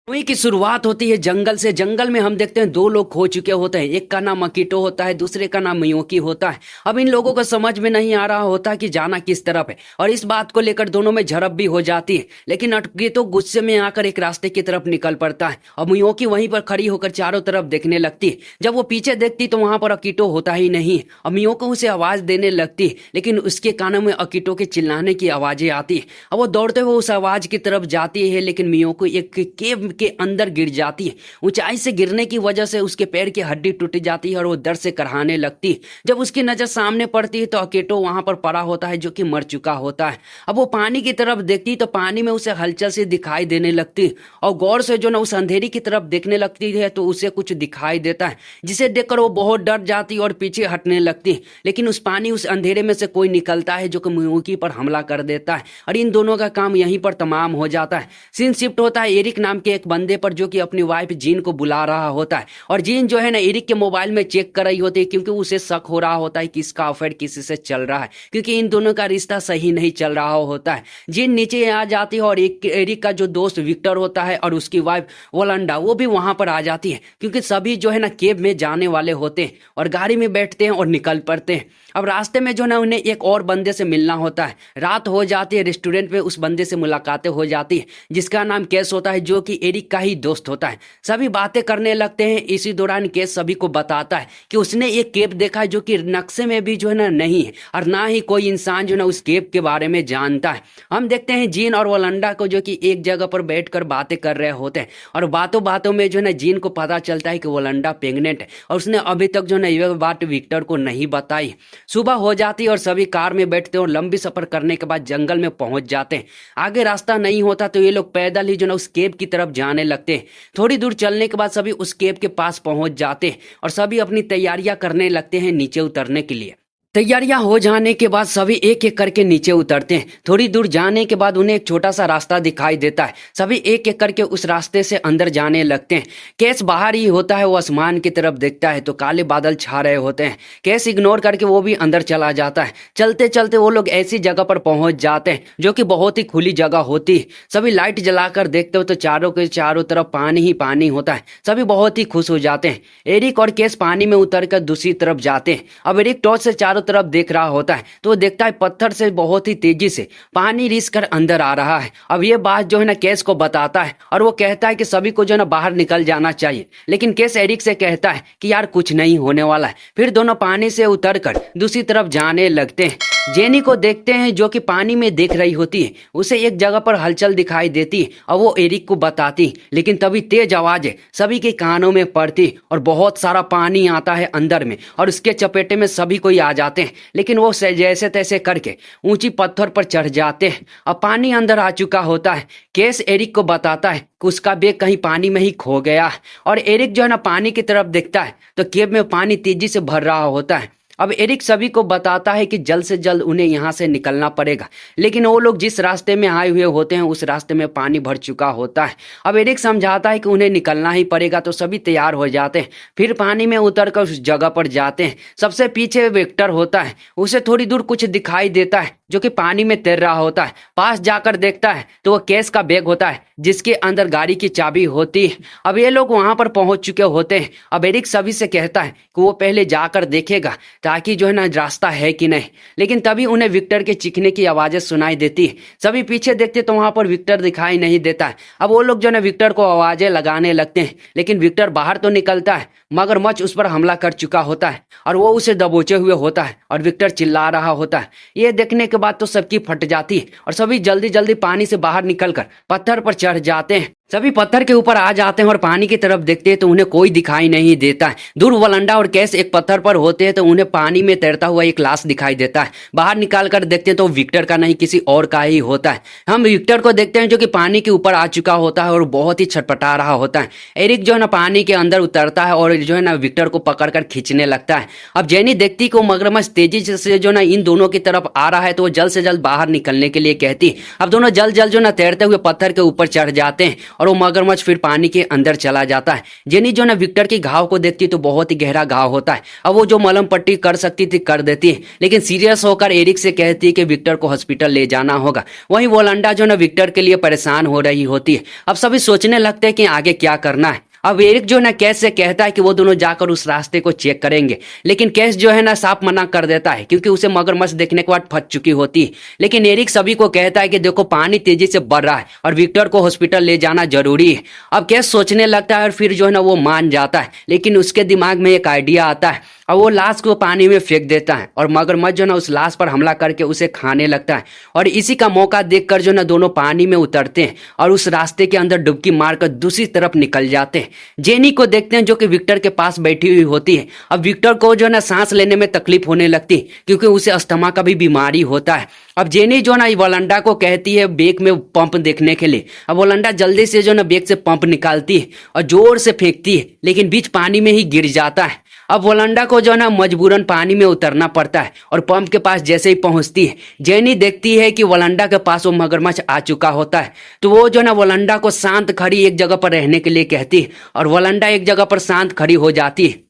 Movie की शुरुआत होती है जंगल से। जंगल में हम देखते हैं दो लोग खो चुके होते हैं। एक का नाम अकीटो होता है, दूसरे का नाम मियोकी होता है। अब इन लोगों को समझ में नहीं आ रहा होता कि जाना किस तरफ है, और इस बात को लेकर दोनों में झड़प भी हो जाती है। लेकिन अकीटो गुस्से में आकर एक रास्ते की तरफ निकल पड़ता है और मियोकी वहीं पर खड़ी होकर चारों तरफ देखने लगती है। जब वो पीछे देखती तो वहां पर अकीटो होता ही नहीं है और मियोको उसे आवाज देने लगती है, लेकिन उसके कानों में अकीटो के चिल्लाने की आवाजें आती है। अब वो दौड़ते हुए उस आवाज की तरफ जाती है, लेकिन मियोको एक केव के अंदर गिर जाती है। ऊंचाई से गिरने की वजह से उसके पैर की हड्डी टूट जाती है और वो दर्द से कराहने लगती है। जब उसकी नजर सामने पड़ती है तो अकेटो वहां पर पड़ा होता है जो कि मर चुका होता है। अब वो पानी की तरफ देखती तो पानी में उसे हलचल से दिखाई देने लगती है और गौर से जो ना उस अंधेरी की तरफ देखने लगती है तो उसे कुछ दिखाई देता है, जिसे देखकर वो बहुत डर जाती है और पीछे हटने लगती है। लेकिन उस अंधेरे में से कोई निकलता है जो कि मियोकी पर हमला कर देता है और इन दोनों का काम यहीं पर तमाम हो जाता है। सीन शिफ्ट होता है एरिक नाम के एक बंदे पर जो कि अपनी वाइफ जीन को बुला रहा होता है, और जीन जो है ना एरिक के मोबाइल में चेक कर रही होती है क्योंकि उसे शक हो रहा होता है कि इसका अफेयर किसी से चल रहा है, क्योंकि इन दोनों का रिश्ता सही नहीं चल रहा होता है। जीन नीचे आ जाती है और एरिक का जो दोस्त विक्टर होता है और उसकी वाइफ वोलंडा वो भी वहां पर आ जाती है, क्योंकि सभी जो है ना केव में जाने वाले होते हैं और गाड़ी में बैठते हैं और निकल पड़ते हैं। अब रास्ते में जो ना उन्हें एक और बंदे से मिलना होता है। रात हो जाती है, रेस्टोरेंट में उस बंदे से मुलाकातें हो जाती है जिसका नाम केस होता है जो कि एरिक का ही दोस्त होता है। सभी बातें करने लगते हैं। इसी दौरान केस सभी को बताता है कि उसने एक केव देखा है जो कि नक्शे में भी जो है ना नहीं है और ना ही कोई इंसान जो ना उस केव के बारे में जानता है। हम देखते हैं जीन और वोलंडा को जो कि एक जगह पर बैठकर बातें कर रहे होते हैं और बातों बातों में जो है ना जीन को पता चलता है कि वोलंडा प्रेग्नेंट है और उसने अभी तक जो है ये बात विक्टर को नहीं बताई। सुबह हो जाती है और सभी कार में बैठते हैं और लंबी सफर करने के बाद जंगल में पहुंच जाते हैं। आगे रास्ता नहीं होता तो ये लोग पैदल ही जो ना उस केव की तरफ जाने लगते हैं। थोड़ी दूर चलने के बाद सभी उस केव के पास पहुंच जाते हैं और सभी अपनी तैयारियां करने लगते हैं नीचे उतरने के लिए। तैयारियां हो जाने के बाद सभी एक एक करके नीचे उतरते हैं। थोड़ी दूर जाने के बाद उन्हें एक छोटा सा रास्ता दिखाई देता है। सभी एक एक करके उस रास्ते से अंदर जाने लगते हैं। केस बाहर ही होता है, वो आसमान की तरफ देखता है तो काले बादल छा रहे होते हैं। केस इग्नोर करके वो भी अंदर चला जाता है। चलते चलते वो लोग ऐसी जगह पर पहुंच जाते हैं जो कि बहुत ही खुली जगह होती है। सभी लाइट जलाकर देखते हो तो चारों के चारों तरफ पानी ही पानी होता है। सभी बहुत ही खुश हो जाते हैं। एरिक और केस पानी में उतरकर दूसरी तरफ जाते हैं। अब एरिक टॉर्च से चारों तरफ देख रहा होता है तो वो देखता है पत्थर से बहुत ही तेजी से पानी रिस कर अंदर आ रहा है। अब ये बात जो है ना केस को बताता है और वो कहता है कि सभी को जो है ना बाहर निकल जाना चाहिए, लेकिन केस एरिक से कहता है कि यार कुछ नहीं होने वाला है। फिर दोनों पानी से उतरकर दूसरी तरफ जाने लगते हैं। जेनी को देखते हैं जो कि पानी में देख रही होती है। उसे एक जगह पर हलचल दिखाई देती है और वो एरिक को बताती, लेकिन तभी तेज आवाज सभी के कानों में पड़ती और बहुत सारा पानी आता है अंदर में और उसके चपेटे में सभी कोई आ जाते हैं। लेकिन वो जैसे तैसे करके ऊंची पत्थर पर चढ़ जाते हैं। अब पानी अंदर आ चुका होता है। केस एरिक को बताता है कि उसका बैग कहीं पानी में ही खो गया और एरिक जो है ना पानी की तरफ देखता है तो केव में पानी तेजी से भर रहा होता है। अब एरिक सभी को बताता है कि जल्द से जल्द उन्हें यहाँ से निकलना पड़ेगा, लेकिन वो लोग जिस रास्ते में आए हुए होते हैं उस रास्ते में पानी भर चुका होता है। अब एरिक समझाता है कि उन्हें निकलना ही पड़ेगा तो सभी तैयार हो जाते हैं। फिर पानी में उतरकर उस जगह पर जाते हैं। सबसे पीछे विक्टर होता है। उसे थोड़ी दूर कुछ दिखाई देता है जो कि पानी में तैर रहा होता है। पास जाकर देखता है तो वो केस का बैग होता है जिसके अंदर गाड़ी की चाबी होती है। अब ये लोग वहां पर पहुंच चुके होते हैं। अब एरिक सभी से कहता है कि वो पहले जाकर देखेगा ताकि जो है ना रास्ता है कि नहीं, लेकिन तभी उन्हें विक्टर के चीखने की आवाजें सुनाई देती है। सभी पीछे देखते तो वहां पर विक्टर दिखाई नहीं देता है। अब वो लोग जो है विक्टर को आवाजें लगाने लगते हैं, लेकिन विक्टर बाहर तो निकलता है मगरमच्छ उस पर हमला कर चुका होता है और वो उसे दबोचे हुए होता है और विक्टर चिल्ला रहा होता है। ये देखने के बाद तो सबकी फट जाती है और सभी जल्दी जल्दी पानी से बाहर निकलकर पत्थर पर चढ़ जाते हैं। सभी पत्थर के ऊपर आ जाते हैं और पानी की तरफ देखते हैं तो उन्हें कोई दिखाई नहीं देता है। दूर वलंडा और केस एक पत्थर पर होते हैं तो उन्हें पानी में तैरता हुआ एक लाश दिखाई देता है। बाहर निकाल कर देखते हैं तो विक्टर का नहीं किसी और का ही होता है। हम विक्टर को देखते हैं जो कि पानी के ऊपर आ चुका होता है और बहुत ही छटपटा रहा होता है। एरिक जो है ना पानी के अंदर उतरता है और जो है ना विक्टर को पकड़कर खींचने लगता है। अब जेनी देखती को मगरमच्छ तेजी से जो ना इन दोनों की तरफ आ रहा है तो वो जल्द से जल्द बाहर निकलने के लिए कहती। अब दोनों जल्द जल्द जो ना तैरते हुए पत्थर के ऊपर चढ़ जाते हैं और वो मगरमच्छ फिर पानी के अंदर चला जाता है। जेनी जो है ना विक्टर के घाव को देखती है तो बहुत ही गहरा घाव होता है। अब वो जो मलहम पट्टी कर सकती थी कर देती है, लेकिन सीरियस होकर एरिक से कहती है कि विक्टर को हॉस्पिटल ले जाना होगा। वहीं वोलंडा जो है ना विक्टर के लिए परेशान हो रही होती है। अब सभी सोचने लगते हैं कि आगे क्या करना है। अब एरिक जो है ना कैस से कहता है कि वो दोनों जाकर उस रास्ते को चेक करेंगे, लेकिन कैस जो है ना साफ मना कर देता है क्योंकि उसे मगरमच्छ देखने के बाद फंस चुकी होती है। लेकिन एरिक सभी को कहता है कि देखो पानी तेजी से बढ़ रहा है और विक्टर को हॉस्पिटल ले जाना जरूरी है। अब कैस सोचने लगता है और फिर जो है ना वो मान जाता है, लेकिन उसके दिमाग में एक आइडिया आता है और वो लाश को पानी में फेंक देता है और मगरमच्छ जो ना उस लाश पर हमला करके उसे खाने लगता है। और इसी का मौका देखकर जो ना दोनों पानी में उतरते हैं और उस रास्ते के अंदर डुबकी मारकर दूसरी तरफ निकल जाते हैं। जेनी को देखते हैं जो कि विक्टर के पास बैठी हुई होती है। अब विक्टर को जो ना सांस लेने में तकलीफ होने लगती है क्योंकि उसे अस्थमा का भी बीमारी होता है। अब जेनी जो ना वोलंडा को कहती है बेग में पंप देखने के लिए। अब वोलंडा जल्दी से जो ना बेग से पंप निकालती है और जोर से फेंकती है, लेकिन बीच पानी में ही गिर जाता है। अब वोलंडा को जो ना मजबूरन पानी में उतरना पड़ता है और पंप के पास जैसे ही पहुंचती है, जेनी देखती है कि वोलंडा के पास वो मगरमच्छ आ चुका होता है। तो वो जो ना वोलंडा को शांत खड़ी एक जगह पर रहने के लिए कहती है और वोलंडा एक जगह पर शांत खड़ी हो जाती है।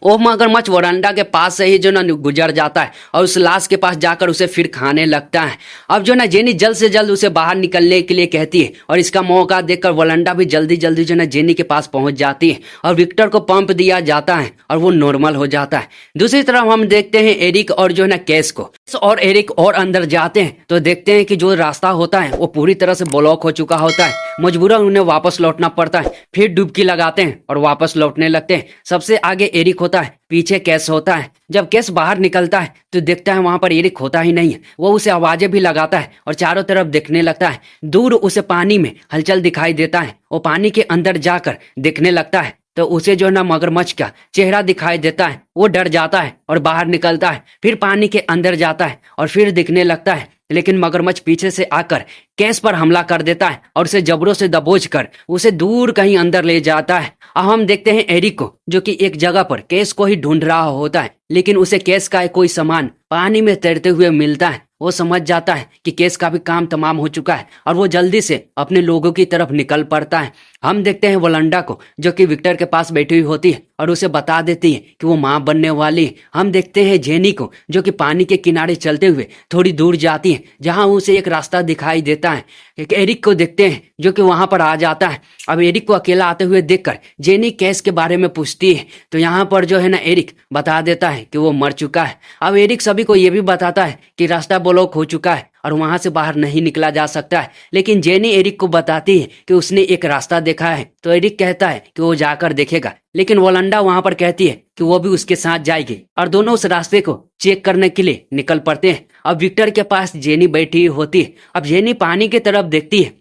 वो मगरमच्छ वोलंडा के पास से ही जो ना गुजर जाता है और उस लाश के पास जाकर उसे फिर खाने लगता है। अब जो ना जेनी जल्द से जल्द उसे बाहर निकलने के लिए कहती है और इसका मौका देखकर वोलंडा भी जल्दी जल्दी जो ना जेनी के पास पहुंच जाती है और विक्टर को पंप दिया जाता है और वो नॉर्मल हो जाता है। दूसरी तरफ हम देखते हैं एरिक और जो है ना केस को। और एरिक और अंदर जाते हैं तो देखते हैं कि जो रास्ता होता है वो पूरी तरह से ब्लॉक हो चुका होता है। मजबूरन उन्हें वापस लौटना पड़ता है। फिर डुबकी लगाते हैं और वापस लौटने लगते हैं। सबसे आगे एरिक होता है, पीछे केस होता है। जब केस बाहर निकलता है तो देखता है वहां पर एरिक होता ही नहीं है। वो उसे आवाजें भी लगाता है और चारों तरफ देखने लगता है। दूर उसे पानी में हलचल दिखाई देता है। वो पानी के अंदर जाकर देखने लगता है तो उसे जो है ना मगरमच्छ का चेहरा दिखाई देता है। वो डर जाता है और बाहर निकलता है। फिर पानी के अंदर जाता है और फिर दिखने लगता है, लेकिन मगरमच्छ पीछे से आकर केस पर हमला कर देता है और उसे जबरों से दबोच कर उसे दूर कहीं अंदर ले जाता है। अब हम देखते हैं एरिक को जो कि एक जगह पर केस को ही ढूंढ रहा होता है, लेकिन उसे केस का कोई सामान पानी में तैरते हुए मिलता है। वो समझ जाता है कि केस का भी काम तमाम हो चुका है और वो जल्दी से अपने लोगों की तरफ निकल पड़ता है। हम देखते हैं वोलंडा को जो कि विक्टर के पास बैठी हुई होती है और उसे बता देती है कि वो मां बनने वाली है। हम देखते हैं जेनी को जो कि पानी के किनारे चलते हुए थोड़ी दूर जाती है जहां उसे एक रास्ता दिखाई देता है। एक एरिक को देखते हैं जो कि वहां पर आ जाता है। अब एरिक को अकेला आते हुए देखकर जेनी केस के बारे में पूछती है तो यहाँ पर जो है ना एरिक बता देता है कि वो मर चुका है। अब एरिक सभी को ये भी बताता है कि रास्ता ब्लॉक हो चुका है और वहां से बाहर नहीं निकला जा सकता है, लेकिन जेनी एरिक को बताती है कि उसने एक रास्ता देखा है। तो एरिक कहता है कि वो जाकर देखेगा, लेकिन वोलंडा वहां पर कहती है कि वो भी उसके साथ जाएगी और दोनों उस रास्ते को चेक करने के लिए निकल पड़ते हैं। अब विक्टर के पास जेनी बैठी होती है। अब जेनी पानी की तरफ देखती है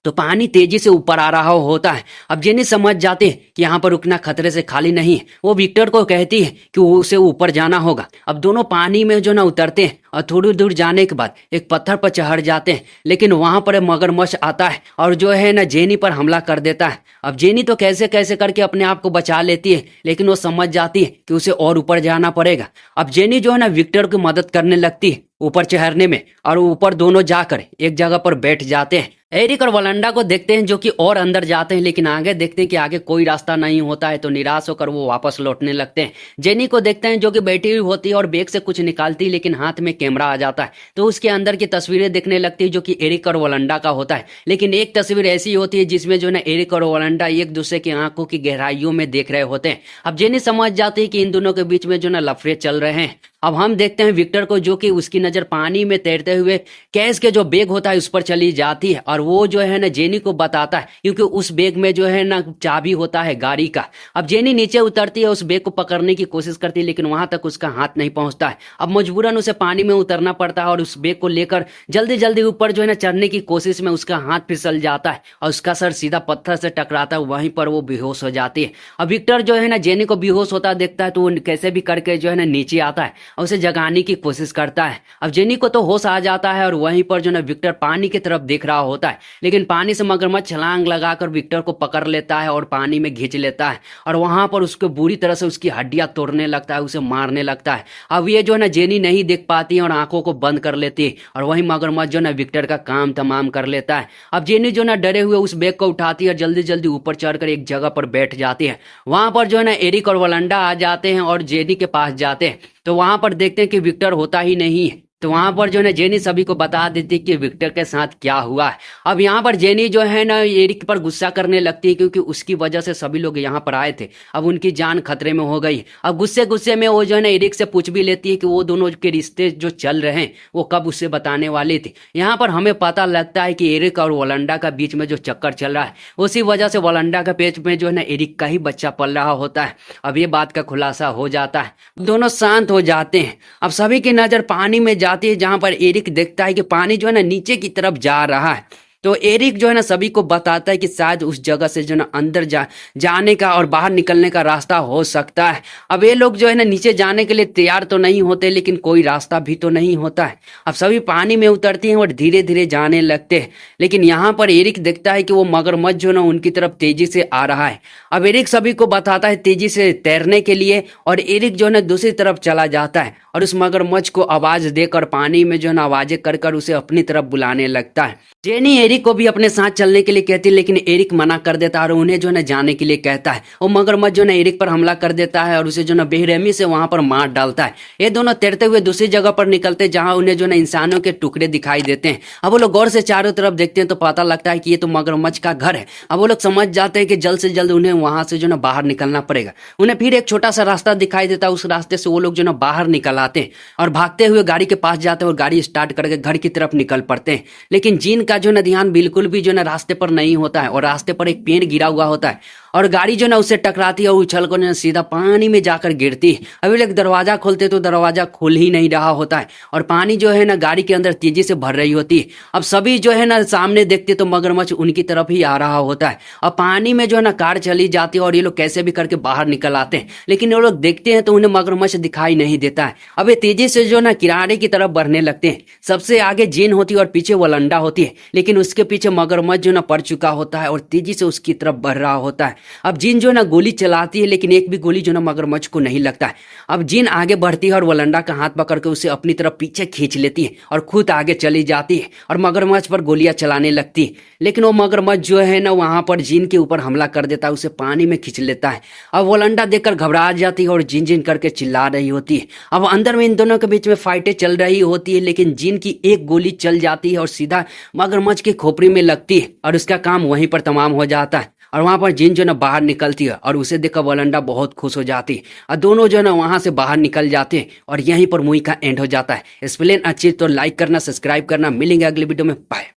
तो पानी तेजी से ऊपर आ रहा होता है। अब जेनी समझ जाते हैं कि यहाँ पर रुकना खतरे से खाली नहीं है। वो विक्टर को कहती है कि उसे ऊपर जाना होगा। अब दोनों पानी में जो ना उतरते हैं और थोड़ी दूर जाने के बाद एक पत्थर पर चढ़ जाते हैं, लेकिन वहां पर मगरमच्छ आता है और जो है ना जेनी पर हमला कर देता है। अब जेनी तो कैसे कैसे करके अपने आप को बचा लेती है, लेकिन वो समझ जाती है कि उसे और ऊपर जाना पड़ेगा। अब जेनी जो है ना विक्टर की मदद करने लगती है ऊपर चढ़ने में और ऊपर दोनों जाकर एक जगह पर बैठ जाते हैं। एरिक और वोलंडा को देखते हैं जो कि और अंदर जाते हैं, लेकिन आगे देखते हैं कि आगे कोई रास्ता नहीं होता है। तो निराश होकर वो वापस लौटने लगते हैं। जेनी को देखते हैं जो कि बैठी हुई होती है और बैग से कुछ निकालती है, लेकिन हाथ में कैमरा आ जाता है तो उसके अंदर की तस्वीरें देखने लगती है जो कि एरिक और वोलंडा का होता है। लेकिन एक तस्वीर ऐसी होती है जिसमें जो ना एरिक और वोलंडा एक दूसरे की आंखों की गहराइयों में देख रहे होते हैं। अब जेनी समझ जाती है कि इन दोनों के बीच में जो ना लफड़े चल रहे हैं। अब हम देखते हैं विक्टर को जो कि उसकी नजर पानी में तैरते हुए कैश के जो बैग होता है उस पर चली जाती है और वो जो है ना जेनी को बताता है क्योंकि उस बैग में जो है ना चाबी होता है गाड़ी का। अब जेनी नीचे उतरती है, उस बैग को पकड़ने की कोशिश करती है, लेकिन वहां तक उसका हाथ नहीं पहुंचता है। अब मजबूरन उसे पानी में उतरना पड़ता है और उस बैग को लेकर जल्दी जल्दी ऊपर जो है ना चढ़ने की कोशिश में उसका हाथ फिसल जाता है और उसका सर सीधा पत्थर से टकराता है। वहीं पर वो बेहोश हो जाती है। अब विक्टर जो है ना जेनी को बेहोश होता देखता है तो वो कैसे भी करके जो है ना नीचे आता है और उसे जगाने की कोशिश करता है। अब जेनी को तो होश आ जाता है और वहीं पर जो है विक्टर पानी की तरफ देख रहा होता है, लेकिन पानी से मगरमच्छ छलांग लगाकर विक्टर को पकड़ लेता है और पानी में खींच लेता है और वहां पर उसको बुरी तरह से उसकी हड्डियां तोड़ने लगता है, उसे मारने लगता है। अब ये जो है ना जेनी नहीं देख पाती है और आंखों को बंद कर लेती है और वही मगरमच्छ जो है विक्टर का काम तमाम कर लेता है। अब जेनी जो है डरे हुए उस बैग को उठाती है और जल्दी जल्दी ऊपर चढ़कर एक जगह पर बैठ जाती है। वहां पर जो है ना एरिक और वलंडा आ जाते हैं और जेनी के पास जाते हैं, तो वहां पर देखते हैं कि विक्टर होता ही नहीं है। तो वहां पर जो है ना जेनी सभी को बता देती है कि विक्टर के साथ क्या हुआ है। अब यहाँ पर जेनी जो है ना एरिक पर गुस्सा करने लगती है क्योंकि उसकी वजह से सभी लोग यहाँ पर आए थे, अब उनकी जान खतरे में हो गई। अब गुस्से गुस्से में वो जो है ना एरिक से पूछ भी लेती है कि वो दोनों के रिश्ते जो चल रहे हैं वो कब उससे बताने वाले थे। यहाँ पर हमें पता लगता है कि एरिक और वलंडा का बीच में जो चक्कर चल रहा है उसी वजह से वलंडा का पेट में जो है ना एरिक का ही बच्चा पल रहा होता है। अब ये बात का खुलासा हो जाता है, दोनों शांत हो जाते हैं। अब सभी की नजर पानी में जाती है जहां पर एरिक देखता है कि पानी जो है ना नीचे की तरफ जा रहा है। तो एरिक जो है ना सभी को बताता है कि शायद उस जगह से जो है ना अंदर जाने का और बाहर निकलने का रास्ता हो सकता है। अब ये लोग जो है ना नीचे जाने के लिए तैयार तो नहीं होते, लेकिन कोई रास्ता भी तो नहीं होता है। अब सभी पानी में उतरते हैं और धीरे धीरे जाने लगते हैं, लेकिन यहाँ पर एरिक देखता है कि वो मगरमच्छ जो है ना उनकी तरफ तेजी से आ रहा है। अब एरिक सभी को बताता है तेजी से तैरने के लिए और एरिक जो है ना दूसरी तरफ चला जाता है और उस मगरमच्छ को आवाज देकर पानी में जो है ना आवाजें कर कर उसे अपनी तरफ बुलाने लगता है। जेनी एरिक को भी अपने साथ चलने के लिए कहती है, लेकिन एरिक मना कर देता है और उन्हें जो है ना जाने के लिए कहता है। वो मगरमच्छ जो है ना एरिक पर हमला कर देता है और उसे जो है ना बेरहमी से वहां पर मार डालता है। ये दोनों तैरते हुए दूसरी जगह पर निकलते हैं जहां उन्हें जो है ना इंसानों के टुकड़े दिखाई देते हैं। अब वो लोग गौर से चारों तरफ देखते हैं तो पता लगता है कि ये तो मगरमच्छ का घर है। अब वो लोग समझ जाते हैं कि जल्द से जल्द उन्हें वहां से जो है ना बाहर निकलना पड़ेगा। उन्हें फिर एक छोटा सा रास्ता दिखाई देता है, उस रास्ते से वो लोग जो है ना बाहर निकल आते हैं और भागते हुए गाड़ी के पास जाते हैं और गाड़ी स्टार्ट करके घर की तरफ निकल पड़ते हैं। लेकिन जीन का जो है ना ध्यान बिल्कुल भी जो है ना रास्ते पर नहीं होता है और रास्ते पर एक पेड़ गिरा हुआ होता है और गाड़ी जो है ना उससे टकराती है और उछल कर सीधा पानी में जाकर गिरती है। अभी लोग दरवाजा खोलते तो दरवाजा खुल ही नहीं रहा होता है और पानी जो है ना गाड़ी के अंदर तेजी से भर रही होती है। अब सभी जो है ना सामने देखते तो मगरमच्छ उनकी तरफ ही आ रहा होता है। अब पानी में जो है ना कार चली जाती है और ये लोग कैसे भी करके बाहर निकल आते हैं, लेकिन ये लोग देखते हैं तो उन्हें मगरमच्छ दिखाई नहीं देता है। अब ये तेजी से जो है ना किनारे की तरफ बढ़ने लगते हैं। सबसे आगे जीन होती है और पीछे वलंडा होती है, लेकिन उसके पीछे मगरमच्छ जो ना पड़ चुका होता है और तेजी से उसकी तरफ बढ़ रहा होता है। अब जीन जो है ना गोली चलाती है, लेकिन एक भी गोली जो ना मगरमच्छ को नहीं लगता है। अब जीन आगे बढ़ती है और वलंडा का हाथ पकड़ के उसे अपनी तरफ पीछे खींच लेती है और खुद आगे चली जाती है और मगरमच्छ पर गोलियां चलाने लगती है। लेकिन वो मगरमच्छ जो है ना वहां पर जीन के ऊपर हमला कर देता है, उसे पानी में खींच लेता है। अब वलंडा देखकर घबरा जाती है और जीन जीन करके चिल्ला रही होती है। अब अंदर में इन दोनों के बीच में फाइटें चल रही होती है, लेकिन जीन की एक गोली चल जाती है और सीधा मगरमच्छ की खोपड़ी में लगती है और उसका काम वहीं पर तमाम हो जाता है। और वहां पर जीन जो ना बाहर निकलती है और उसे देखकर वलंडा बहुत खुश हो जाती है और दोनों जो है ना वहां से बाहर निकल जाते हैं और यहीं पर मूवी का एंड हो जाता है। एक्सप्लेन अच्छी तो लाइक करना, सब्सक्राइब करना। मिलेंगे अगले वीडियो में, बाय।